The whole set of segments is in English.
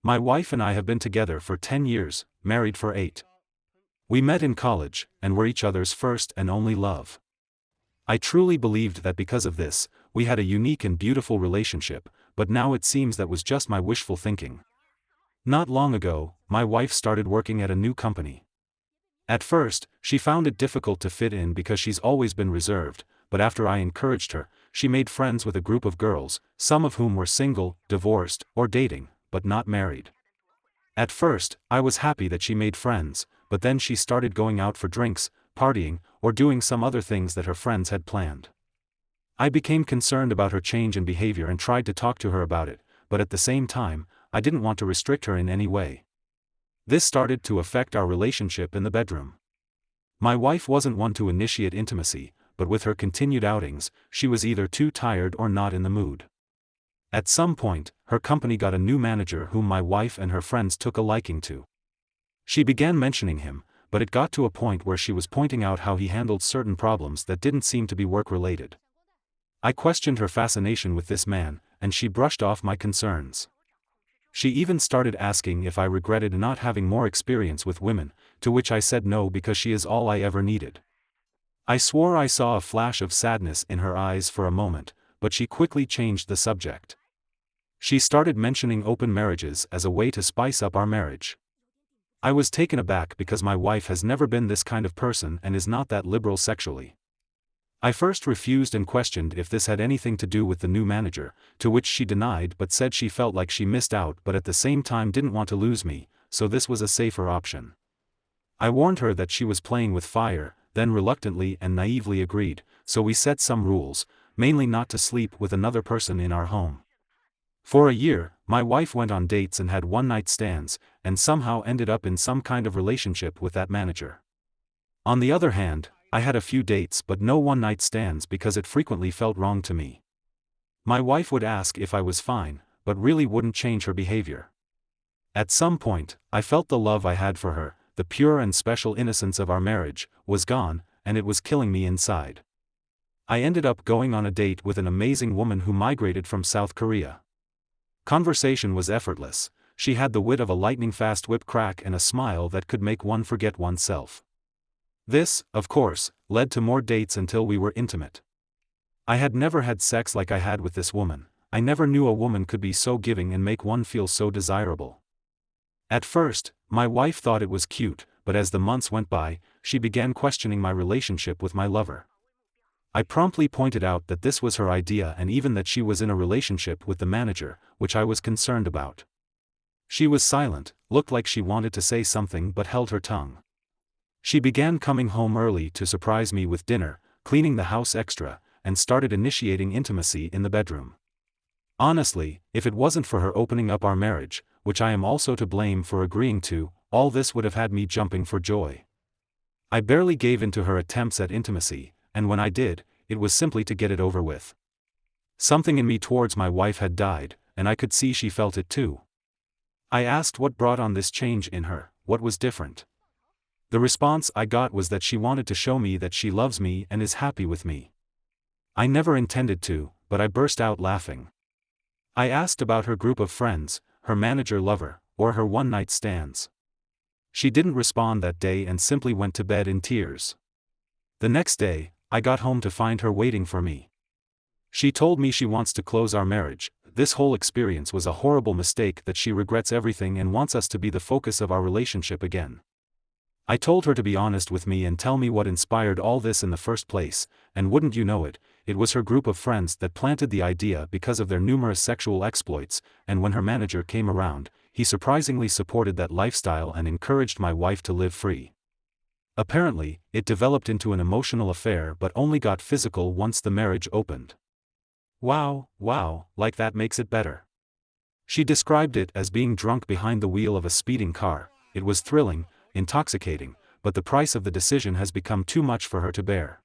My wife and I have been together for 10 years, married for 8. We met in college, and were each other's first and only love. I truly believed that because of this, we had a unique and beautiful relationship, but now it seems that was just my wishful thinking. Not long ago, my wife started working at a new company. At first, she found it difficult to fit in because she's always been reserved, but after I encouraged her, she made friends with a group of girls, some of whom were single, divorced, or dating, but not married. At first, I was happy that she made friends, but then she started going out for drinks, partying, or doing some other things that her friends had planned. I became concerned about her change in behavior and tried to talk to her about it, but at the same time, I didn't want to restrict her in any way. This started to affect our relationship in the bedroom. My wife wasn't one to initiate intimacy, but with her continued outings, she was either too tired or not in the mood. At some point, her company got a new manager whom my wife and her friends took a liking to. She began mentioning him, but it got to a point where she was pointing out how he handled certain problems that didn't seem to be work-related. I questioned her fascination with this man, and she brushed off my concerns. She even started asking if I regretted not having more experience with women, to which I said no because she is all I ever needed. I swore I saw a flash of sadness in her eyes for a moment, but she quickly changed the subject. She started mentioning open marriages as a way to spice up our marriage. I was taken aback because my wife has never been this kind of person and is not that liberal sexually. I first refused and questioned if this had anything to do with the new manager, to which she denied but said she felt like she missed out but at the same time didn't want to lose me, so this was a safer option. I warned her that she was playing with fire, then reluctantly and naively agreed, so we set some rules, mainly not to sleep with another person in our home. For a year, my wife went on dates and had one-night stands, and somehow ended up in some kind of relationship with that manager. On the other hand, I had a few dates but no one-night stands because it frequently felt wrong to me. My wife would ask if I was fine, but really wouldn't change her behavior. At some point, I felt the love I had for her, the pure and special innocence of our marriage, was gone, and it was killing me inside. I ended up going on a date with an amazing woman who migrated from South Korea. Conversation was effortless, she had the wit of a lightning-fast whip crack and a smile that could make one forget oneself. This, of course, led to more dates until we were intimate. I had never had sex like I had with this woman. I never knew a woman could be so giving and make one feel so desirable. At first, my wife thought it was cute, but as the months went by, she began questioning my relationship with my lover. I promptly pointed out that this was her idea and even that she was in a relationship with the manager, which I was concerned about. She was silent, looked like she wanted to say something but held her tongue. She began coming home early to surprise me with dinner, cleaning the house extra, and started initiating intimacy in the bedroom. Honestly, if it wasn't for her opening up our marriage, which I am also to blame for agreeing to, all this would have had me jumping for joy. I barely gave in to her attempts at intimacy, and when I did, it was simply to get it over with. Something in me towards my wife had died, and I could see she felt it too. I asked what brought on this change in her, what was different. The response I got was that she wanted to show me that she loves me and is happy with me. I never intended to, but I burst out laughing. I asked about her group of friends, her manager-lover, or her one-night stands. She didn't respond that day and simply went to bed in tears. The next day, I got home to find her waiting for me. She told me she wants to close our marriage. This whole experience was a horrible mistake, that she regrets everything and wants us to be the focus of our relationship again. I told her to be honest with me and tell me what inspired all this in the first place, and wouldn't you know it, it was her group of friends that planted the idea because of their numerous sexual exploits, and when her manager came around, he surprisingly supported that lifestyle and encouraged my wife to live free. Apparently, it developed into an emotional affair but only got physical once the marriage opened. Wow, like that makes it better. She described it as being drunk behind the wheel of a speeding car. It was thrilling, intoxicating, but the price of the decision has become too much for her to bear.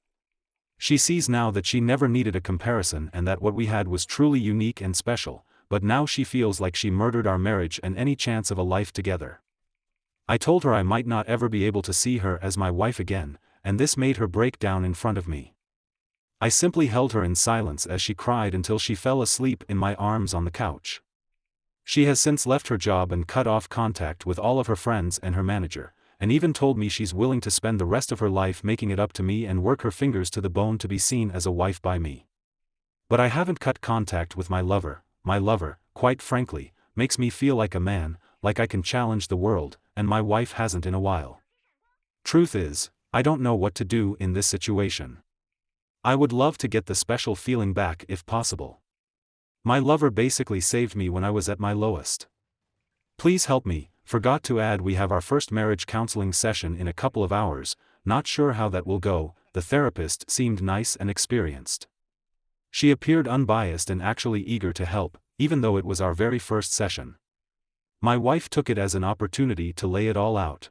She sees now that she never needed a comparison and that what we had was truly unique and special, but now she feels like she murdered our marriage and any chance of a life together. I told her I might not ever be able to see her as my wife again, and this made her break down in front of me. I simply held her in silence as she cried until she fell asleep in my arms on the couch. She has since left her job and cut off contact with all of her friends and her manager, and even told me she's willing to spend the rest of her life making it up to me and work her fingers to the bone to be seen as a wife by me. But I haven't cut contact with my lover. My lover, quite frankly, makes me feel like a man, like I can challenge the world, and my wife hasn't in a while. Truth is, I don't know what to do in this situation. I would love to get the special feeling back if possible. My lover basically saved me when I was at my lowest. Please help me. Forgot to add, we have our first marriage counseling session in a couple of hours, not sure how that will go. The therapist seemed nice and experienced. She appeared unbiased and actually eager to help, even though it was our very first session. My wife took it as an opportunity to lay it all out.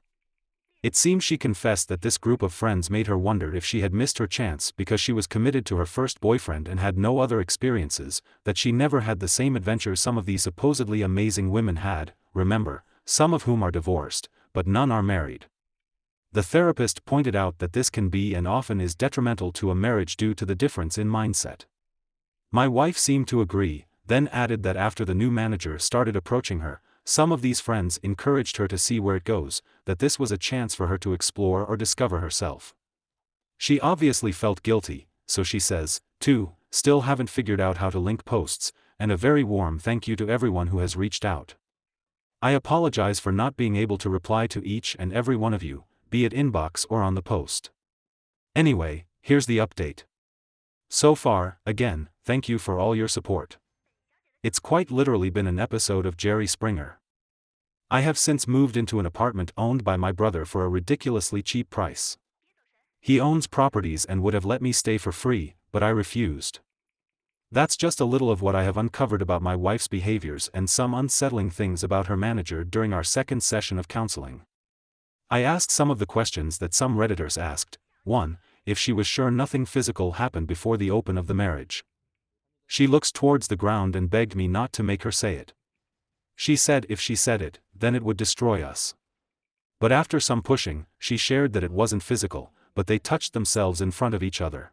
It seems she confessed that this group of friends made her wonder if she had missed her chance because she was committed to her first boyfriend and had no other experiences, that she never had the same adventures some of these supposedly amazing women had, remember, some of whom are divorced, but none are married. The therapist pointed out that this can be and often is detrimental to a marriage due to the difference in mindset. My wife seemed to agree, then added that after the new manager started approaching her, some of these friends encouraged her to see where it goes, that this was a chance for her to explore or discover herself. She obviously felt guilty, so she says, too, still haven't figured out how to link posts, and a very warm thank you to everyone who has reached out. I apologize for not being able to reply to each and every one of you, be it inbox or on the post. Anyway, here's the update. So far, again, thank you for all your support. It's quite literally been an episode of Jerry Springer. I have since moved into an apartment owned by my brother for a ridiculously cheap price. He owns properties and would have let me stay for free, but I refused. That's just a little of what I have uncovered about my wife's behaviors and some unsettling things about her manager during our second session of counseling. I asked some of the questions that some Redditors asked. 1. If she was sure nothing physical happened before the open of the marriage. She looks towards the ground and begged me not to make her say it. She said if she said it, then it would destroy us. But after some pushing, she shared that it wasn't physical, but they touched themselves in front of each other.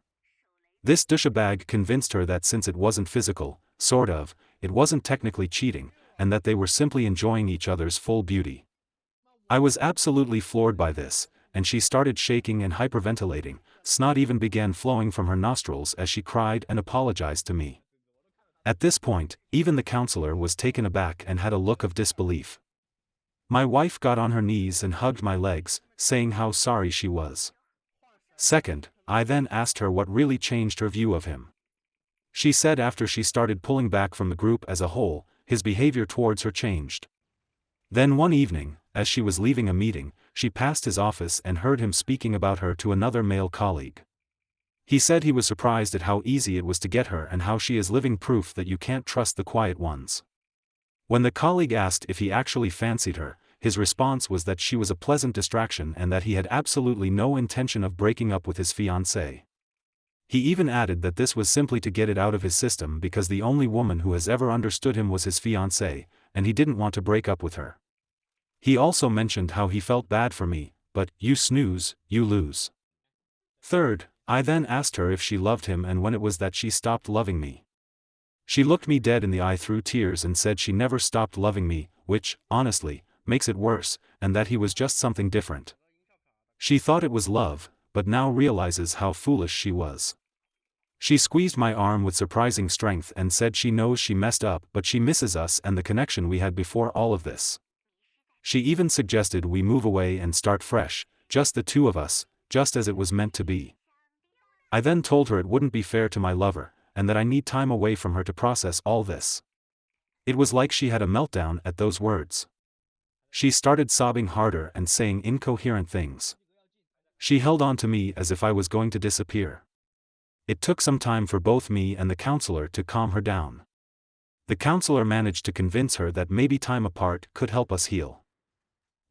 This douchebag convinced her that since it wasn't physical, sort of, it wasn't technically cheating, and that they were simply enjoying each other's full beauty. I was absolutely floored by this, and she started shaking and hyperventilating. Snot even began flowing from her nostrils as she cried and apologized to me. At this point, even the counselor was taken aback and had a look of disbelief. My wife got on her knees and hugged my legs, saying how sorry she was. Second, I then asked her what really changed her view of him. She said after she started pulling back from the group as a whole, his behavior towards her changed. Then one evening, as she was leaving a meeting, she passed his office and heard him speaking about her to another male colleague. He said he was surprised at how easy it was to get her and how she is living proof that you can't trust the quiet ones. When the colleague asked if he actually fancied her, his response was that she was a pleasant distraction and that he had absolutely no intention of breaking up with his fiancée. He even added that this was simply to get it out of his system because the only woman who has ever understood him was his fiancée, and he didn't want to break up with her. He also mentioned how he felt bad for me, but, you snooze, you lose. Third, I then asked her if she loved him and when it was that she stopped loving me. She looked me dead in the eye through tears and said she never stopped loving me, which, honestly, makes it worse, and that he was just something different. She thought it was love, but now realizes how foolish she was. She squeezed my arm with surprising strength and said she knows she messed up but she misses us and the connection we had before all of this. She even suggested we move away and start fresh, just the two of us, just as it was meant to be. I then told her it wouldn't be fair to my lover, and that I need time away from her to process all this. It was like she had a meltdown at those words. She started sobbing harder and saying incoherent things. She held on to me as if I was going to disappear. It took some time for both me and the counselor to calm her down. The counselor managed to convince her that maybe time apart could help us heal.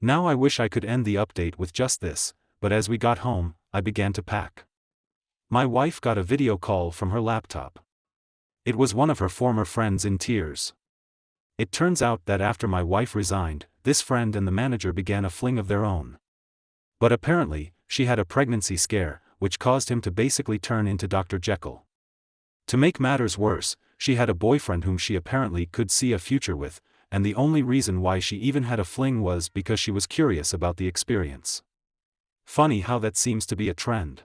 Now I wish I could end the update with just this, but as we got home, I began to pack. My wife got a video call from her laptop. It was one of her former friends in tears. It turns out that after my wife resigned, this friend and the manager began a fling of their own. But apparently, she had a pregnancy scare, which caused him to basically turn into Dr. Jekyll. To make matters worse, she had a boyfriend whom she apparently could see a future with, and the only reason why she even had a fling was because she was curious about the experience. Funny how that seems to be a trend.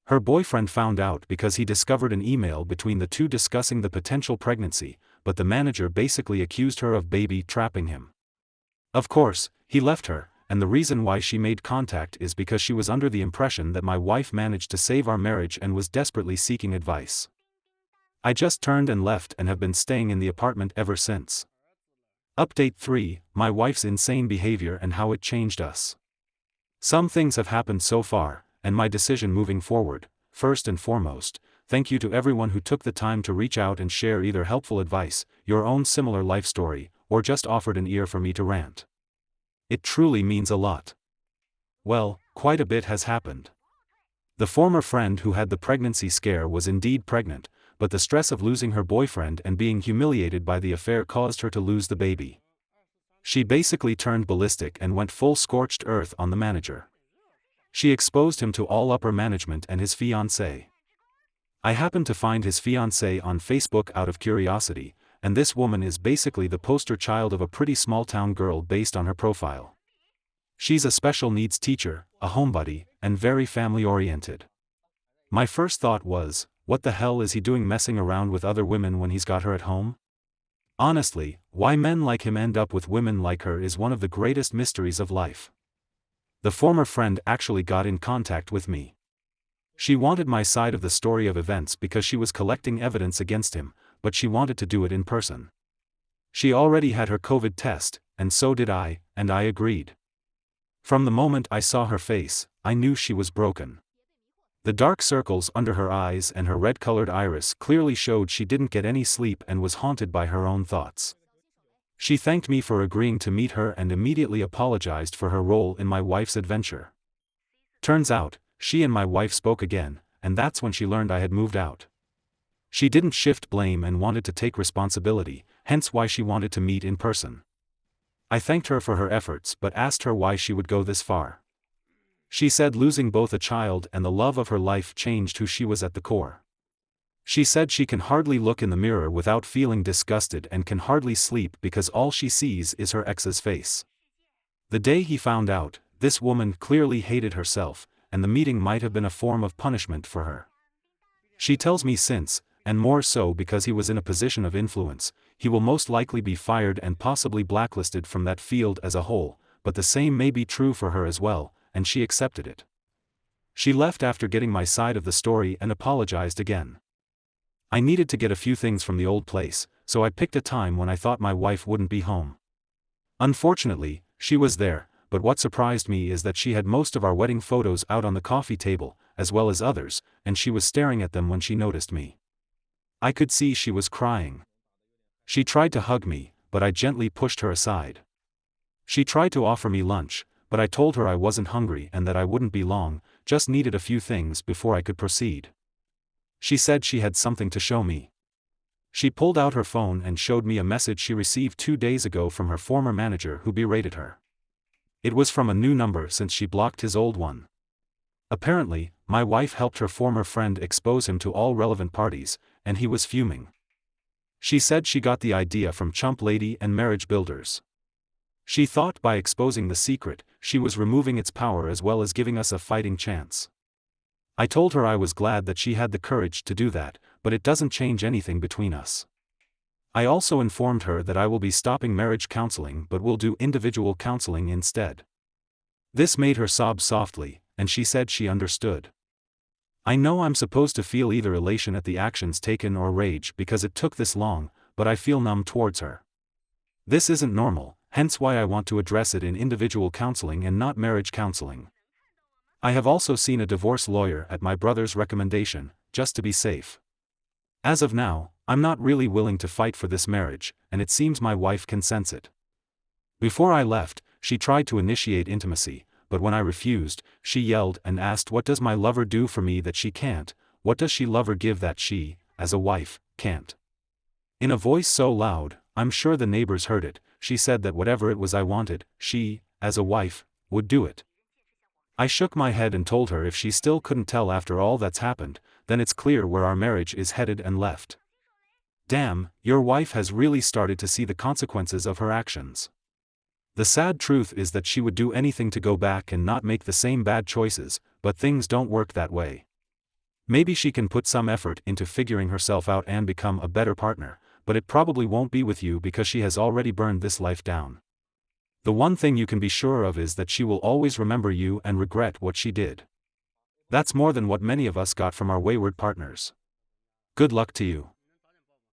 Her boyfriend found out because he discovered an email between the two discussing the potential pregnancy, but the manager basically accused her of baby trapping him. Of course, he left her, and the reason why she made contact is because she was under the impression that my wife managed to save our marriage and was desperately seeking advice. I just turned and left and have been staying in the apartment ever since. Update 3: My wife's insane behavior and how it changed us. Some things have happened so far, and my decision moving forward. First and foremost, thank you to everyone who took the time to reach out and share either helpful advice, your own similar life story, or just offered an ear for me to rant. It truly means a lot. Well, quite a bit has happened. The former friend who had the pregnancy scare was indeed pregnant, but the stress of losing her boyfriend and being humiliated by the affair caused her to lose the baby. She basically turned ballistic and went full scorched earth on the manager. She exposed him to all upper management and his fiancée. I happened to find his fiancée on Facebook out of curiosity, and this woman is basically the poster child of a pretty small-town girl based on her profile. She's a special needs teacher, a homebody, and very family-oriented. My first thought was, what the hell is he doing messing around with other women when he's got her at home? Honestly, why men like him end up with women like her is one of the greatest mysteries of life. The former friend actually got in contact with me. She wanted my side of the story of events because she was collecting evidence against him, but she wanted to do it in person. She already had her COVID test, and so did I, and I agreed. From the moment I saw her face, I knew she was broken. The dark circles under her eyes and her red-colored iris clearly showed she didn't get any sleep and was haunted by her own thoughts. She thanked me for agreeing to meet her and immediately apologized for her role in my wife's adventure. Turns out, she and my wife spoke again, and that's when she learned I had moved out. She didn't shift blame and wanted to take responsibility, hence why she wanted to meet in person. I thanked her for her efforts but asked her why she would go this far. She said losing both a child and the love of her life changed who she was at the core. She said she can hardly look in the mirror without feeling disgusted and can hardly sleep because all she sees is her ex's face. The day he found out, this woman clearly hated herself, and the meeting might have been a form of punishment for her. She tells me since, and more so because he was in a position of influence, he will most likely be fired and possibly blacklisted from that field as a whole, but the same may be true for her as well, and she accepted it. She left after getting my side of the story and apologized again. I needed to get a few things from the old place, so I picked a time when I thought my wife wouldn't be home. Unfortunately, she was there, but what surprised me is that she had most of our wedding photos out on the coffee table, as well as others, and she was staring at them when she noticed me. I could see she was crying. She tried to hug me, but I gently pushed her aside. She tried to offer me lunch, but I told her I wasn't hungry and that I wouldn't be long, just needed a few things before I could proceed. She said she had something to show me. She pulled out her phone and showed me a message she received 2 days ago from her former manager who berated her. It was from a new number since she blocked his old one. Apparently, my wife helped her former friend expose him to all relevant parties, and he was fuming. She said she got the idea from Chump Lady and Marriage Builders. She thought by exposing the secret, she was removing its power as well as giving us a fighting chance. I told her I was glad that she had the courage to do that, but it doesn't change anything between us. I also informed her that I will be stopping marriage counseling but will do individual counseling instead. This made her sob softly, and she said she understood. I know I'm supposed to feel either elation at the actions taken or rage because it took this long, but I feel numb towards her. This isn't normal, hence why I want to address it in individual counseling and not marriage counseling. I have also seen a divorce lawyer at my brother's recommendation, just to be safe. As of now, I'm not really willing to fight for this marriage, and it seems my wife can sense it. Before I left, she tried to initiate intimacy, but when I refused, she yelled and asked, "What does my lover do for me that she can't? What does she lover give that she, as a wife, can't?" In a voice so loud, I'm sure the neighbors heard it, she said that whatever it was I wanted, she, as a wife, would do it. I shook my head and told her if she still couldn't tell after all that's happened, then it's clear where our marriage is headed and left. Damn, your wife has really started to see the consequences of her actions. The sad truth is that she would do anything to go back and not make the same bad choices, but things don't work that way. Maybe she can put some effort into figuring herself out and become a better partner, but it probably won't be with you because she has already burned this life down. The one thing you can be sure of is that she will always remember you and regret what she did. That's more than what many of us got from our wayward partners. Good luck to you.